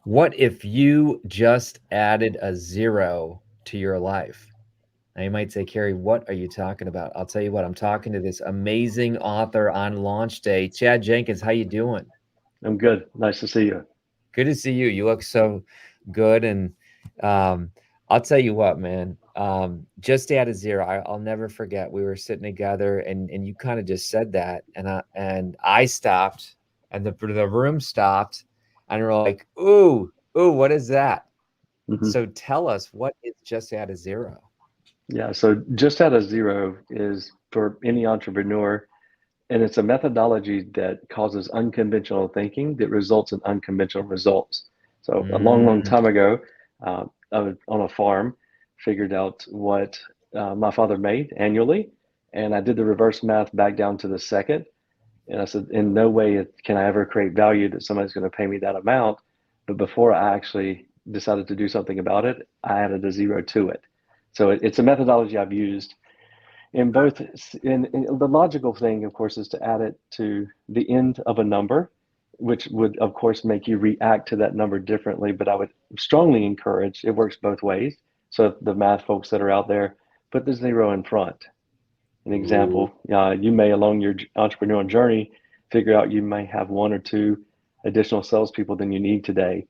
What if you just added a zero to your life? Now you might say, Kary, what are you talking about? I'll tell you what, I'm talking to this amazing author on launch day, Chad Jenkins. How you doing? I'm good. Nice to see you. Good to see you. You look so good. And um, I'll tell you what, man, just add a zero. I'll never forget. We were sitting together and you kind of just said that. And I stopped and the room stopped and we're like, ooh, what is that? hmm So tell us, what is just add a zero? Yeah, so just out of zero is for any entrepreneur, and it's a methodology that causes unconventional thinking that results in unconventional results. So a long, long Mm, time ago, I was on a farm, figured out what my father made annually, and I did the reverse math back down to the second. And I said, in no way can I ever create value that somebody's going to pay me that amount. But before I actually decided to do something about it, I added a zero to it. So it's a methodology I've used in both. In the logical thing, of course, is to add it to the end of a number, which would, of course, make you react to that number differently. But I would strongly encourage it works both ways. So if the math folks that are out there, put the zero in front. An ooh. example, you may along your entrepreneurial journey figure out you may have one or two additional salespeople than you need today.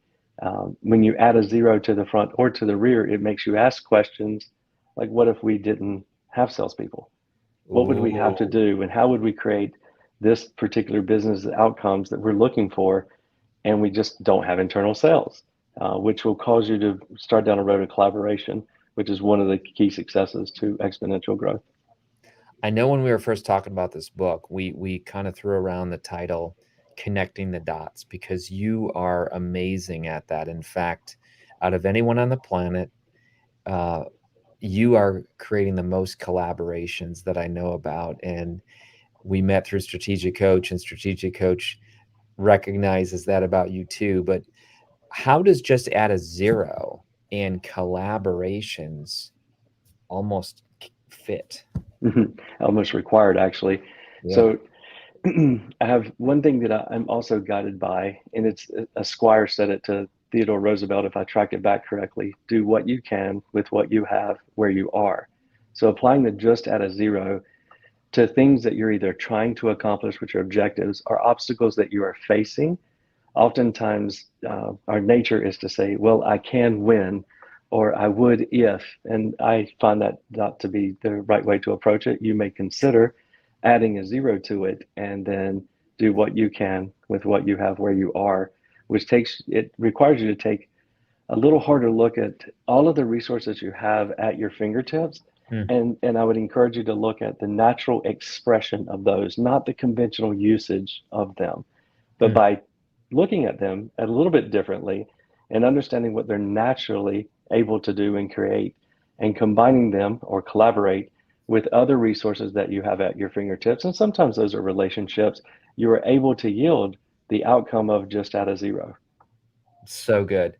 When you add a zero to the front or to the rear, it makes you ask questions like, what if we didn't have salespeople? What would we have to Ooh. do? And how would we create this particular business outcomes that we're looking for? And we just don't have internal sales, which will cause you to start down a road of collaboration, which is one of the key successes to exponential growth. I know when we were first talking about this book, we kind of threw around the title "Connecting the Dots" because you are amazing at that. In fact, out of anyone on the planet, uh, you are creating the most collaborations that I know about. And we met through Strategic Coach, and Strategic Coach recognizes that about you too. But how does just add a zero and collaborations almost fit? Almost required, actually. Yeah. So I have one thing that I'm also guided by, and it's a Squire said it to Theodore Roosevelt, if I track it back correctly: do what you can with what you have where you are. So applying the just at a zero to things that you're either trying to accomplish, which are objectives, or obstacles that you are facing. Oftentimes, our nature is to say, well, I can win, or I would if, and I find that not to be the right way to approach it. You may consider adding a zero to it and then do what you can with what you have where you are, which it requires you to take a little harder look at all of the resources you have at your fingertips. Hmm. And I would encourage you to look at the natural expression of those, not the conventional usage of them. But Hmm. by looking at them a little bit differently and understanding what they're naturally able to do and create, and combining them or collaborate with other resources that you have at your fingertips, and sometimes those are relationships, you are able to yield the outcome of just at a zero. So good.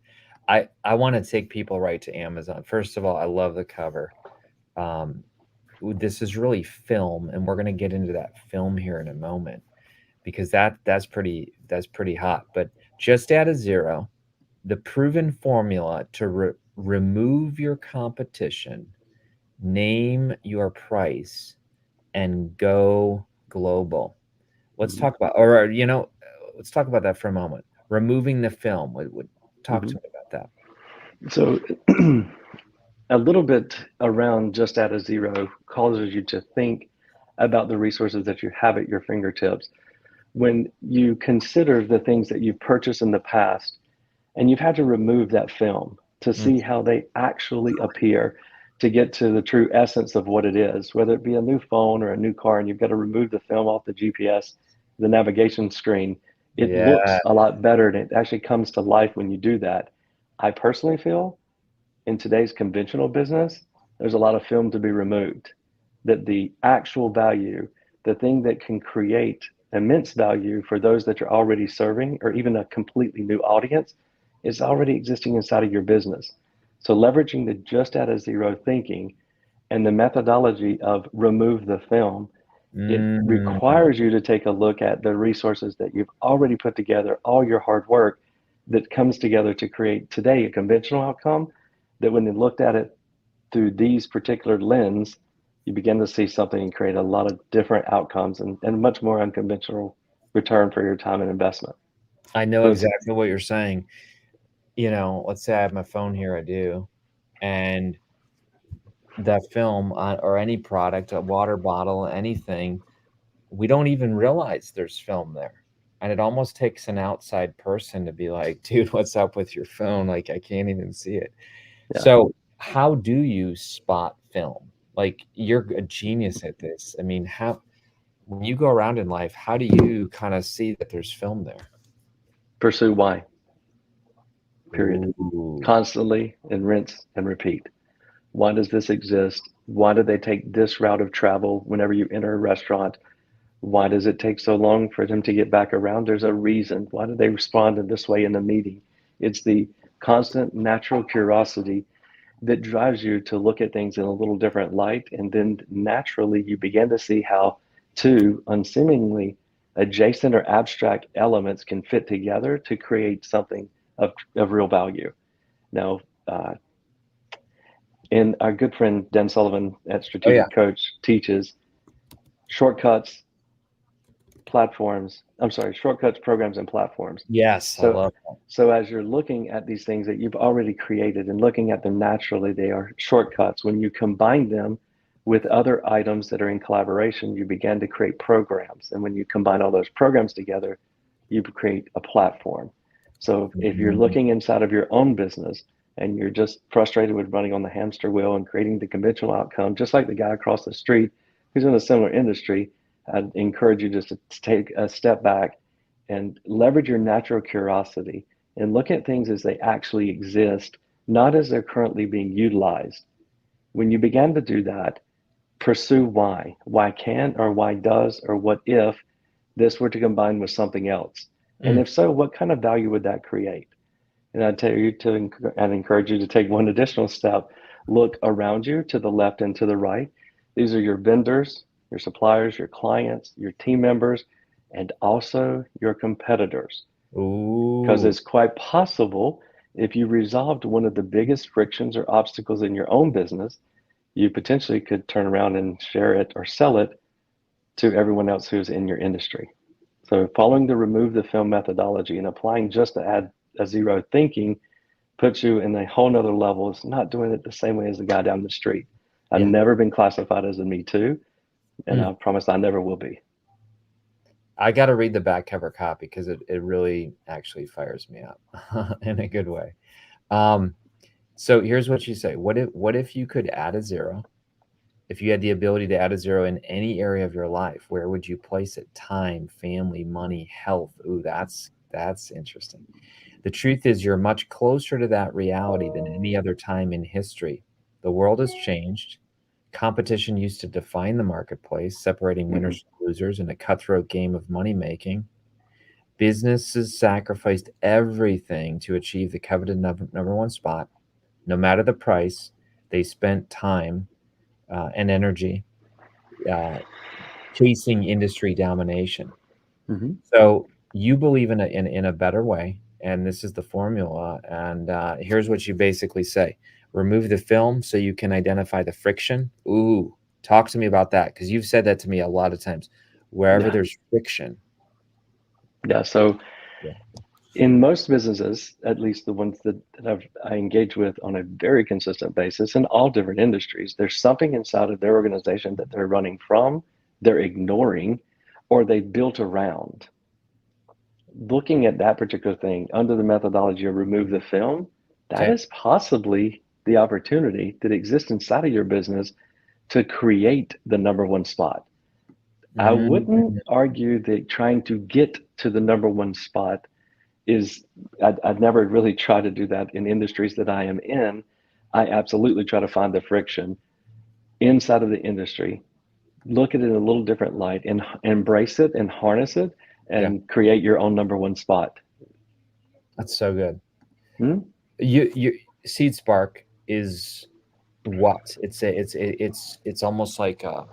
I want to take people right to Amazon. First of all, I love the cover. Um, this is really film, and we're going to get into that film here in a moment because that's pretty hot. But just add a zero, the proven formula to remove your competition, name your price, and go global. Let's Mhm. talk about, or let's talk about that for a moment. Removing the film. Would talk to Mhm. me about that. So, a little bit around just at a zero causes you to think about the resources that you have at your fingertips. When you consider the things that you've purchased in the past, and you've had to remove that film to Mm. see how they actually appear, to get to the true essence of what it is, whether it be a new phone or a new car, and you've got to remove the film off the GPS, the navigation screen. It Yeah. looks a lot better, and it actually comes to life when you do that. I personally feel in today's conventional business, there's a lot of film to be removed. That the actual value, the thing that can create immense value for those that you're already serving, or even a completely new audience, is already existing inside of your business. So leveraging the just at a zero thinking and the methodology of remove the film, it Mm. requires you to take a look at the resources that you've already put together, all your hard work, that comes together to create today a conventional outcome that when they looked at it through these particular lens, you begin to see something and create a lot of different outcomes and much more unconventional return for your time and investment. I know So it's, exactly what you're saying. Let's say I have my phone here, I do, and that film or any product, a water bottle, anything, we don't even realize there's film there. And it almost takes an outside person to be like, dude, what's up with your phone? Like, I can't even see it. yeah, So, how do you spot film? Like, you're a genius at this. I mean, when you go around in life, how do you kind of see that there's film there? pursue why, period. Ooh. Constantly and rinse and repeat. Why does this exist? Why do they take this route of travel whenever you enter a restaurant? Why does it take so long for them to get back around? There's a reason. Why do they respond in this way in the meeting? It's the constant natural curiosity that drives you to look at things in a little different light. And then naturally, you begin to see how two unseemingly adjacent or abstract elements can fit together to create something of real value. Now, and our good friend Dan Sullivan at Oh, yeah. Strategic Coach teaches shortcuts, shortcuts, programs, and platforms. Yes, I So, love that. so as you're looking at these things that you've already created and looking at them naturally, they are shortcuts. When you combine them with other items that are in collaboration, you begin to create programs. And when you combine all those programs together, you create a platform. So if you're Mhm. looking inside of your own business and you're just frustrated with running on the hamster wheel and creating the conventional outcome, just like the guy across the street who's in a similar industry, I'd encourage you just to take a step back and leverage your natural curiosity and look at things as they actually exist, not as they're currently being utilized. When you begin to do that, pursue why. Why can or why does or what if this were to combine with something else? And Mm. if so, what kind of value would that create? And I'd encourage you to take one additional step. Look around you to the left and to the right. These are your vendors, your suppliers, your clients, your team members, and also your competitors. Because Ooh. it's quite possible if you resolved one of the biggest frictions or obstacles in your own business, you potentially could turn around and share it or sell it to everyone else who's in your industry. So following the remove the film methodology and applying just to add a zero thinking puts you in a whole nother level. It's not doing it the same way as the guy down the street. I've Yeah. never been classified as a Me Too, and Mm. I promise I never will be. I got to read the back cover copy because it really actually fires me up in a good way. Um, so here's what you say. What if you could add a zero? If you had the ability to add a zero in any area of your life, where would you place it? Time, family, money, health. Ooh, that's interesting. The truth is you're much closer to that reality than any other time in history. The world has changed. Competition used to define the marketplace, separating Mm-hmm. winners from losers in a cutthroat game of money making. Businesses sacrificed everything to achieve the coveted number one spot, no matter the price. They spent time and energy uh, chasing industry domination. Mm-hmm. So you believe in a better way, and this is the formula. And here's what you basically say: remove the film so you can identify the friction. Ooh, talk to me about that because you've said that to me a lot of times. Wherever Yeah. there's friction, Yeah. So yeah, in most businesses, at least the ones that I engage with on a very consistent basis in all different industries, there's something inside of their organization that they're running from, they're ignoring, or they built around. Looking at that particular thing under the methodology of remove the film, that okay, is possibly the opportunity that exists inside of your business to create the number one spot. I wouldn't mm, argue that trying to get to the number one spot is, I'd never really try to do that in industries that I am in. I absolutely try to find the friction inside of the industry, look at it in a little different light and embrace it and harness it yeah, and create your own number one spot. that's so good. Hmm? You Seedspark is what? It's almost like a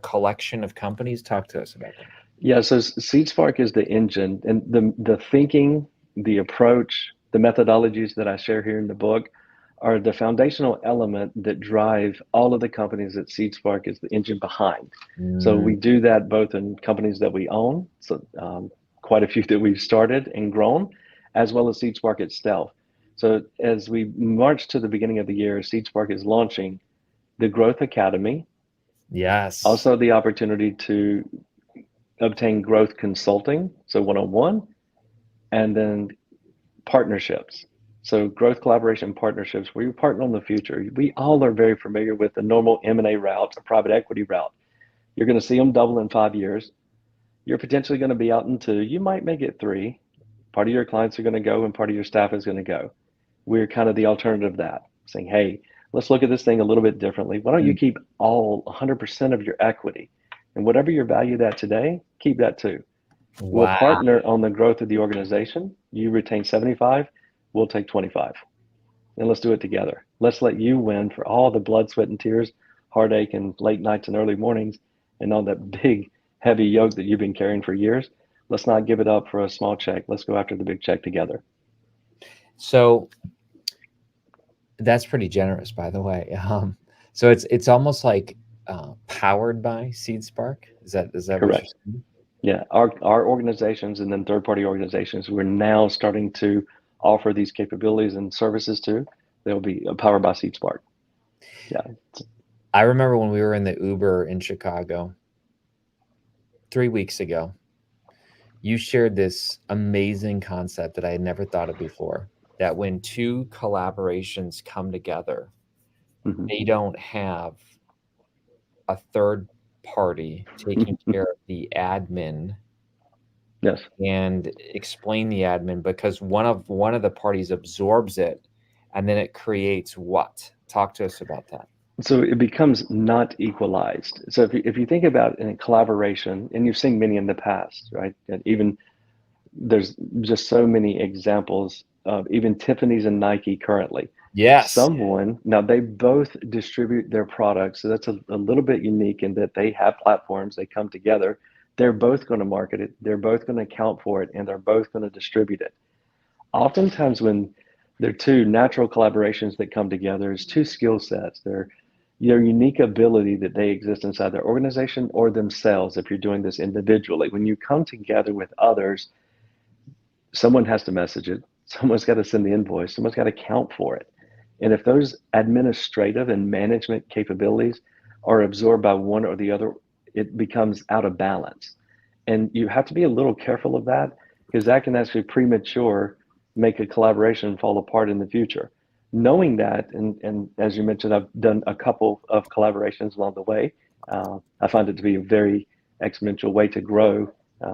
collection of companies. Talk to us about that. Yeah, so Seedspark is the engine and the thinking. the approach, the methodologies that I share here in the book are the foundational element that drive all of the companies that Seedspark is the engine behind. So we do that both in companies that we own, so quite a few that we've started and grown, as well as Seedspark itself. So as we march to the beginning of the year, Seedspark is launching the Growth Academy. Yes. Also the opportunity to obtain growth consulting, so one-on-one, and then partnerships. So growth collaboration partnerships where you partner on the future. We all are very familiar with the normal M&A route, a private equity route. You're going to see them double in 5 years. You're potentially going to be out in 2. You might make it 3. Part of your clients are going to go and part of your staff is going to go. We're kind of the alternative to that, saying, hey, let's look at this thing a little bit differently. Why don't you keep all 100% of your equity? And whatever you're valued at today, keep that too. We'll partner on the growth of the organization. You retain 75, we'll take 25. And let's do it together. Let's let you win for all the blood, sweat, and tears, heartache, and late nights and early mornings, and all that big, heavy yoke that you've been carrying for years. Let's not give it up for a small check. Let's go after the big check together. So that's pretty generous, by the way. So it's almost like powered by Seedspark. Is that Correct. what you're saying? Yeah, our organizations and then third-party organizations, we're now starting to offer these capabilities and services to. They'll be powered by Seedspark. Yeah. I remember when we were in the Uber in Chicago 3 weeks ago, you shared this amazing concept that I had never thought of before, that when 2 collaborations come together, they don't have a third party taking care of the admin. Yes. And explain the admin, because one of the parties absorbs it, and then it creates what? Talk to us about that. So it becomes not equalized. So if you think about in collaboration, and you've seen many in the past, right? And even there's just so many examples of even Tiffany's and Nike currently. Yes. Now they both distribute their products. So that's a little bit unique in that they have platforms, they come together. They're both going to market it. They're both going to account for it, and they're both going to distribute it. Oftentimes when there are 2 natural collaborations that come together, is 2 skill sets. They're your unique ability that they exist inside their organization or themselves if you're doing this individually. When you come together with others, someone has to message it. Someone's got to send the invoice. Someone's got to account for it. And if those administrative and management capabilities are absorbed by one or the other, it becomes out of balance. And you have to be a little careful of that, because that can actually make a collaboration fall apart in the future. Knowing that, and as you mentioned, I've done a couple of collaborations along the way. I find it to be a very exponential way to grow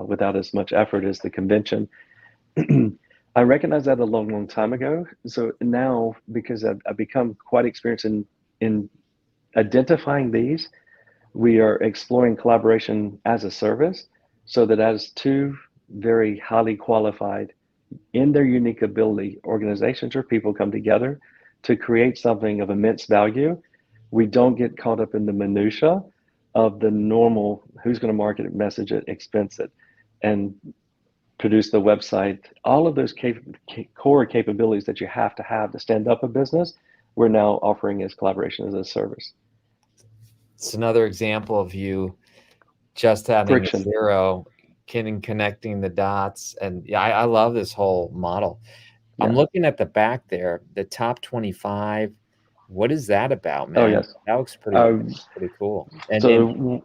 without as much effort as the convention. I recognized that a long, long time ago. So now, because I've become quite experienced in identifying these, we are exploring collaboration as a service, so that as 2 very highly qualified in their unique ability organizations or people come together to create something of immense value, we don't get caught up in the minutia of the normal who's going to market it, message it, expense it, and produce the website. All of those core capabilities that you have to stand up a business, we're now offering as collaboration as a service. It's another example of you just having Friction. 0 connecting the dots. And yeah, I love this whole model. Yeah. I'm looking at the back there, the top 25. What is that about, man? Oh, yes. That looks pretty cool. And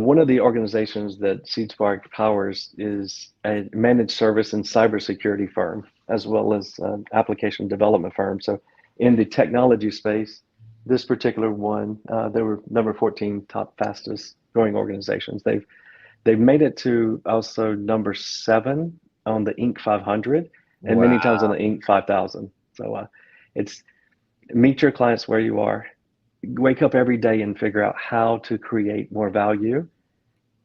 one of the organizations that Seedspark powers is a managed service and cybersecurity firm, as well as an application development firm. So in the technology space, this particular one, they were number 14 top fastest growing organizations. They've made it to also number 7 on the Inc. 500 and many times on the Inc. 5000. So it's meet your clients where you are, wake up every day and figure out how to create more value,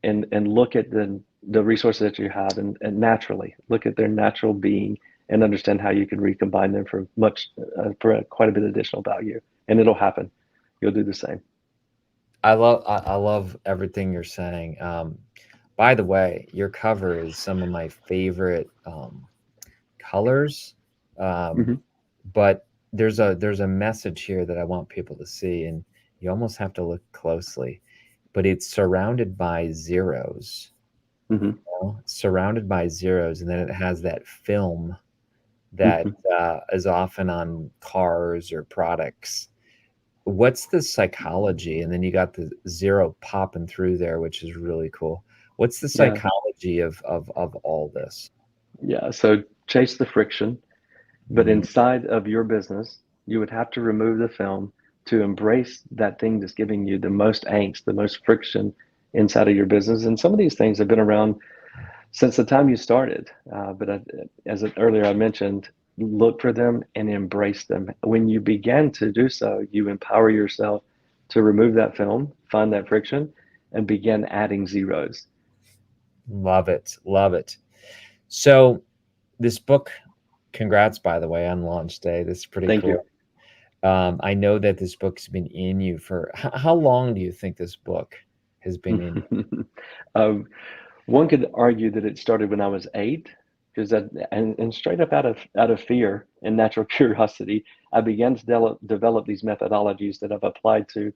and look at the resources that you have and naturally look at their natural being and understand how you can recombine them for quite a bit of additional value, and it'll happen. You'll do the same. I love everything you're saying. By the way, your cover is some of my favorite colors, um, Mm-hmm. but there's a message here that I want people to see, and you almost have to look closely. But it's surrounded by zeros, Mm-hmm. surrounded by zeros, and then it has that film that Mm-hmm. is often on cars or products. What's the psychology? And then you got the zero popping through there, which is really cool. What's the Yeah. psychology of all this? Yeah. So chase the friction, but Mm, inside of your business, you would have to remove the film to embrace that thing that's giving you the most angst, the most friction inside of your business. And some of these things have been around since the time you started. As earlier I mentioned, look for them and embrace them. When you begin to do so, you empower yourself to remove that film, find that friction, and begin adding zeros. love it, love it. So this book, congrats by the way on launch day. This is pretty Thank you. cool. I know that this book's been in you for how long do you think this book has been in you? um, One could argue that it started when I was 8, because and straight up out of fear and natural curiosity, I began to develop these methodologies that I've applied to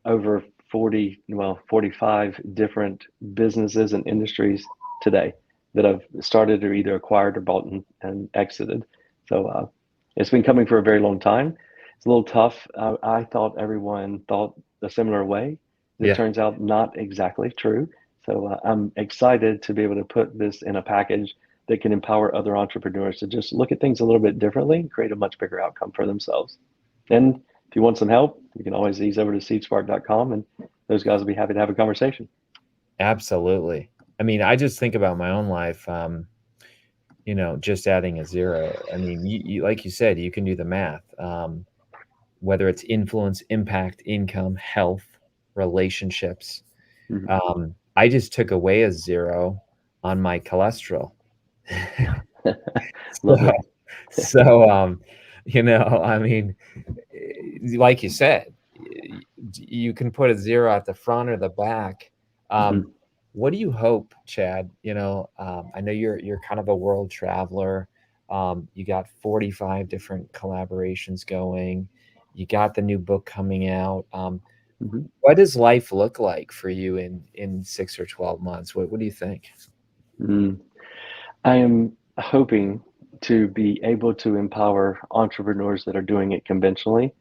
over 45 different businesses and industries today that I've started or either acquired or bought and exited. So it's been coming for a very long time. It's a little tough. I thought everyone thought a similar way. It Yeah, turns out not exactly true. So I'm excited to be able to put this in a package that can empower other entrepreneurs to just look at things a little bit differently and create a much bigger outcome for themselves. And if you want some help, you can always ease over to seedspark.com and those guys will be happy to have a conversation. absolutely. I mean, I just think about my own life. Just adding a zero. I mean, you like you said, you can do the math. Whether it's influence, impact, income, health, relationships. Mm-hmm. I just took away a zero on my cholesterol. So, Lovely. so, I mean, like you said, you can put a zero at the front or the back. Mm-hmm. Um, what do you hope, Chad? I know you're kind of a world traveler. You got 45 different collaborations going. You got the new book coming out. Mm-hmm. What does life look like for you in 6 or 12 months? What do you think? Mm. I am hoping to be able to empower entrepreneurs that are doing it conventionally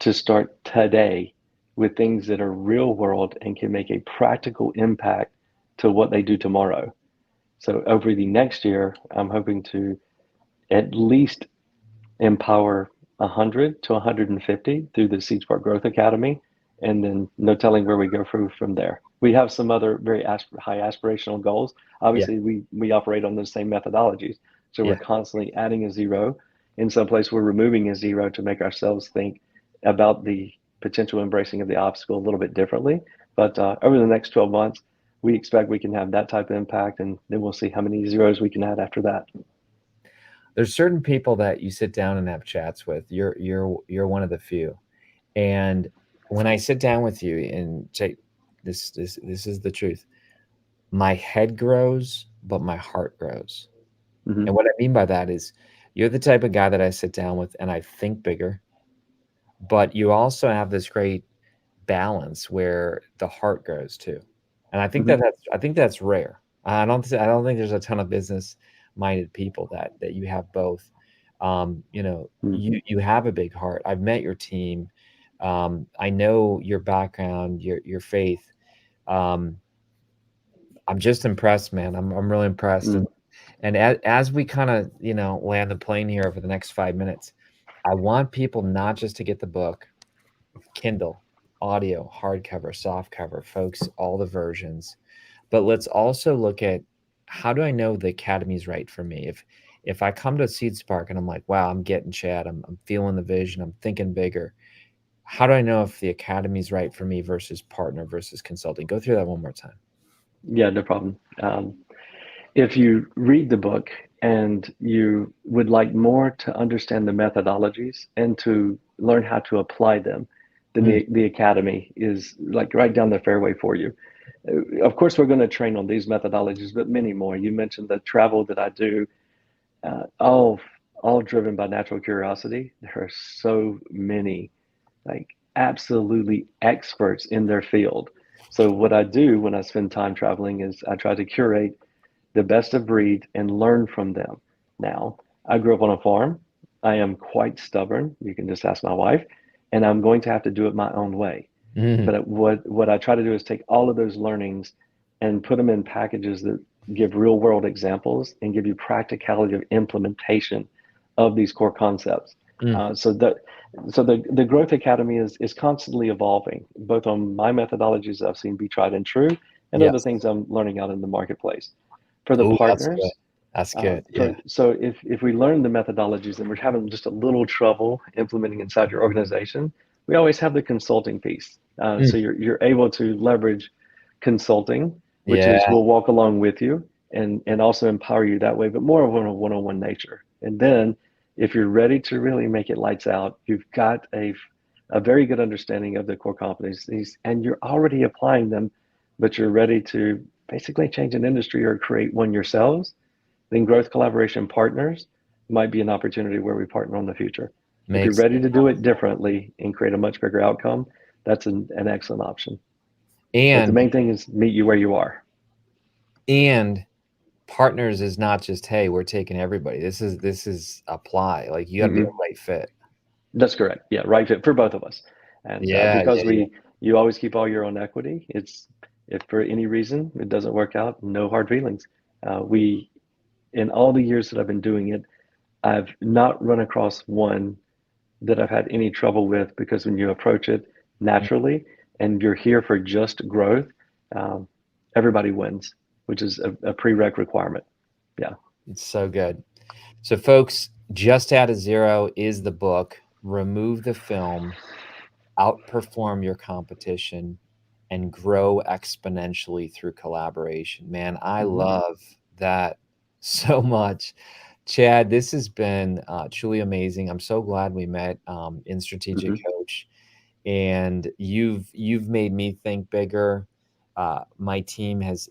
to start today with things that are real world and can make a practical impact to what they do tomorrow. So over the next year, I'm hoping to at least empower 100 to 150 through the Seedspark Growth Academy, and then no telling where we go from there. We have some other very high aspirational goals. Yeah, Obviously, we operate on those same methodologies, so we're yeah. constantly adding a zero. In some place, we're removing a zero to make ourselves think about the potential embracing of the obstacle a little bit differently. But over the next 12 months, we expect we can have that type of impact, and then we'll see how many zeros we can add after that. There's certain people that you sit down and have chats with. You're one of the few. And when I sit down with you and say, this is the truth. My head grows, but my heart grows. Mm-hmm. And what I mean by that is you're the type of guy that I sit down with and I think bigger, but you also have this great balance where the heart grows too. And Mm-hmm. I think that's rare. I don't think there's a ton of business minded people that you have both. You have a big heart. I've met your team. I know your background, your faith. Um, I'm just impressed, man. I'm really impressed. Mm-hmm. And as we kind of land the plane here over the next 5 minutes, I want people not just to get the book, Kindle, audio, hardcover, softcover, folks, all the versions. But let's also look at how do I know the academy's right for me? If I come to Seedspark and I'm like, wow, I'm getting Chad, I'm feeling the vision, I'm thinking bigger. How do I know if the academy's right for me versus partner versus consulting? Go through that one more time. Yeah, no problem. If you read the book and you would like more to understand the methodologies and to learn how to apply them, then Mm, the academy is like right down the fairway for you. Of course, we're going to train on these methodologies, but many more. You mentioned the travel that I do. All driven by natural curiosity. There are so many, like, absolutely experts in their field. So what I do when I spend time traveling is I try to curate the best of breed and learn from them. Now, I grew up on a farm. I am quite stubborn. You can just ask my wife, and I'm going to have to do it my own way. Mm, But what I try to do is take all of those learnings and put them in packages that give real world examples and give you practicality of implementation of these core concepts. mm. So the Growth Academy is constantly evolving, both on my methodologies that I've seen be tried and true, and other Yes. things I'm learning out in the marketplace. For the Oh, that's good. partners, That's good. Yeah. if we learn the methodologies and we're having just a little trouble implementing inside your organization, we always have the consulting piece. Mm. So you're able to leverage consulting, which is Yeah. we'll walk along with you and also empower you that way, but more of a one-on-one nature. And then if you're ready to really make it lights out, you've got a very good understanding of the core competencies and you're already applying them, but you're ready to basically change an industry or create one yourselves, then Growth Collaboration Partners might be an opportunity where we partner on the future. If you're Makes ready to do it differently and create a much bigger outcome, that's an excellent option. But the and main thing is meet you where you are. and partners is not just, hey, we're taking everybody. This is apply. Like you got to be a Mm-hmm. right fit. That's correct. Yeah, right fit for both of us. And Yeah, because yeah, yeah. you always keep all your own equity. It's if for any reason it doesn't work out, no hard feelings. We in all the years that I've been doing it, I've not run across one that I've had any trouble with because when you approach it naturally and you're here for just growth, um, everybody wins, which is a prereq requirement. Yeah. It's so good. So, folks, Just Add a Zero is the book. Remove the film, outperform your competition, and grow exponentially through collaboration. Man, I Mm-hmm. love that so much. Chad, this has been truly amazing. I'm so glad we met in Strategic Mm-hmm. Coach, and you've made me think bigger. My team has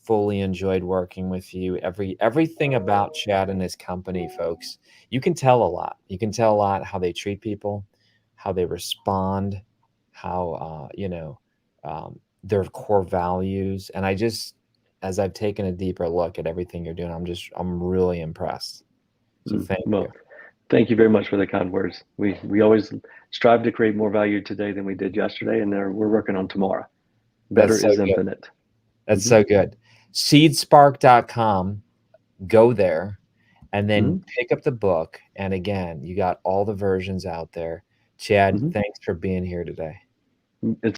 fully enjoyed working with you. Everything about Chad and his company, folks, you can tell a lot. You can tell a lot how they treat people, how they respond, how their core values. And I just, as I've taken a deeper look at everything you're doing, I'm really impressed. So Mm. thank you. Well, thank you very much for the kind words. We always strive to create more value today than we did yesterday, and we're working on tomorrow. Better That's so is good. infinite. That's Mm-hmm. so good. Seedspark.com, go there and then Mm-hmm. pick up the book. And again, you got all the versions out there. Chad, Mm-hmm. thanks for being here today. It's